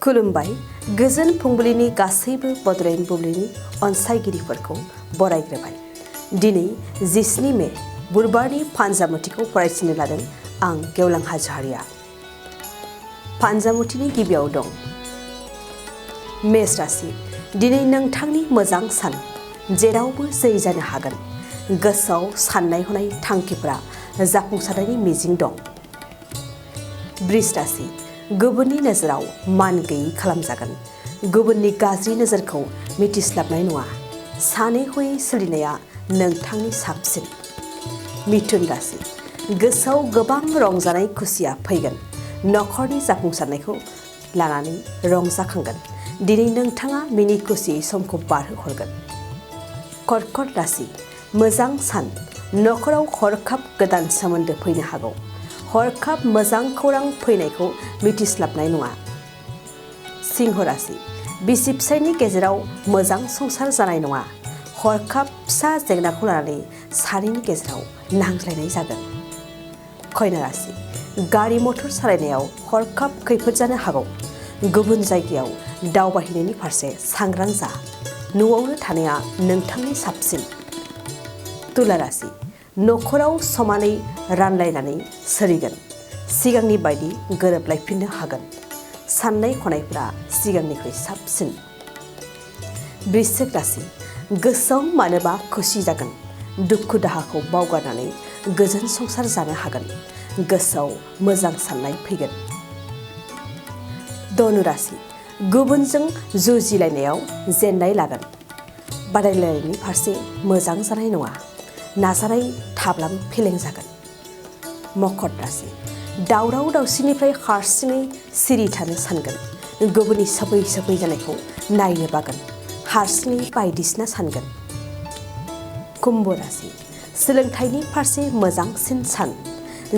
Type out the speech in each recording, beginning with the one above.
खुलुमबाय गोजोन फुंबिलिनि गासैबो बड'लेण्ड बुब्लिनि अनसायगिरिफोरखौ बरायग्रोबाय। दिनै 17 मे बुधबारनि फानजामुथिखौ फरायसिनो लादों आं गेवलां हाज'वारिया। फानजामुथिनि गिबियाव दं मेष राशि। दिनै नोंथांनि मोजां सान, जेरावबो जै जानो हागोन। गोसोआव साननाय हनाय थांखिफोरा जाफुंसारनायनि मिजिं दं। बृष राशि। गुबुननि नोजोराव मान गैयै खालामजागोन। गुबुननि गाज्रि नोजोरखौ मिथिस्लाबनाय नङा। सानै हयै सोलिनाया नोंथांनि साबसिन। मिथुन राशि। गोसोआव गोबां रंजानाय खुसिया फैगोन। नखरनि जाफुंसारनायखौ लानानै रंजाखांगोन। दिनै नोंथाङा मिनि खुसियै समखौ बारहोहरगोन। कर्कट राशि। मोजां सान, नखराव हरखाब गोदान सोमोन्दो फैनो हागौ। हरखाब मोजां खौरां फैनायखौ मिथिस्लाबनाय नङा। सिंह राशि। बिसि फिसायनि गेजेराव मोजां संसार जानाय नङा। हरखाब फिसा जेंनाखौ लानानै सानैनि गेजेराव नांज्लायनाय जागोन। कन्या राशि। गारि मटर सालायनायाव हरखाब खैफोद जानो हागौ। गुबुन जायगायाव दावबायहैनायनि फारसे सांग्रां जा। न'आवनो थानाया नोंथांनि साबसिन। तुला राशि। नखराव समानै रानलायनानै सोलिगोन। सिगांनि बायदि गोरोबलायफिननो हागोन। साननाय हनायफोरा सिगांनिख्रुइ साबसिन। वृश्चिक राशि। गोसोआव मानोबा खुसि जागोन। दुखु दाहाखौ बावगारनानै गोजोन संसार जानो हागोन। गोसोआव मोजां साननाय फैगोन। धनु राशि। गुबुनजों जुजिलायनायाव जेननाय लागोन। बादायलायनायनि फारसे मोजां जानाय नङा। नाजानाय थाब्लाबो फेलें जागोन। मकर राशि। दावराव दावसिनिफ्राय हारसिङै सिरि थानो सानगोन। गुबुननि सोबै सोबै जानायखौ नायनो बागोन। हारसिङै बायदिसिना सानगोन। कुम्भ राशि। सोलोंथाइनि फारसे मोजांसिन सान।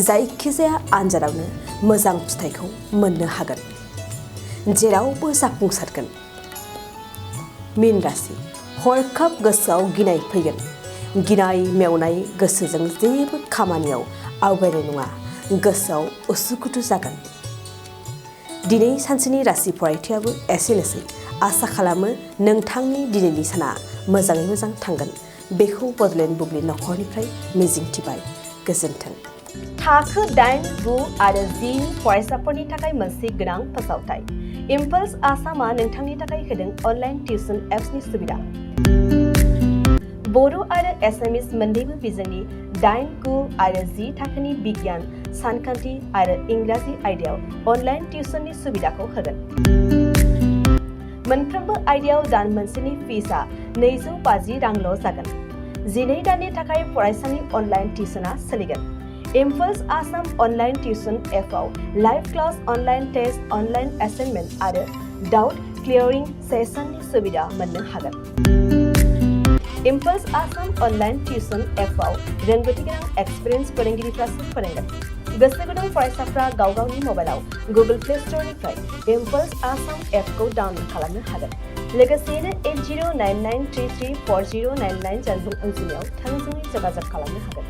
जायखिजाया आनजादावनो मोजां फिथाइखौ मोननो हागोन। जेरावबो जाफुंसारगोन। मीन राशि। हरखाब गोसोआव गिनाय फैगोन। गिनाय मेवनाय गोसोजों जेबो खामानियाव आवगायनाय नङा। गोसोआव उसुखुथु जागोन। दिनै सानसेनि राशि फरायथायाबो एसेनोसै। आसा खालामो नोंथांनि दिनैनि साना मोजाङै मोजां थांगोन। बेखौ बड'लेण्ड बुब्लि नखरनिफ्राय मिजिंथिबाय। गोजोन्थों। थाखो 8, 9 आरो 10 नि फरायसाफोरनि थाखाय मोनसे गोनां फोसावथाय। इम्पल्स आसामआ नोंथांनि थाखाय होदों अनलाइन टिउसन एप्सनि सुबिदा। बर' आरो एसामिस मोन्नैबो बिजोंनि 8, 9 आरो 10 थाखोनि बिगियान, सानखान्थि आरो इंराजि आयदायाव अनलाइन टिउसननि सुबिदाखौ होगोन। मोनफ्रोमबो आयदायाव दान मोनसेनि फिसआ 250 रांल' जागोन। 12 दाननि थाखाय फरायसानि अनलाइन टिउसनआ सोलिगोन। इम्पल्स आसाम अनलाइन टिउसन एपआव live class, online test, online assignment आरो डाउट क्लियारिं सेसननि सुबिदा मोननो हागोन। इम्पल्स आसाम अनलाइन टिउसन एपआव रोंगौथि गोनां एक्सपिरियेन्स फोरोंगिरिफ्रासो फोरोंगोन। गोसो गुदुं फरायसाफ्रा गाव गावनि मबाइलाव गुगल प्ले स्ट'रनिफ्राय इम्पल्स आसाम एपखौ डाउनल'ड खालामनो हागोन। लोगोसेयैनो 8099334099 जानबुं अनजिमायाव थोंजोङै जगाजग खालामनो हागोन।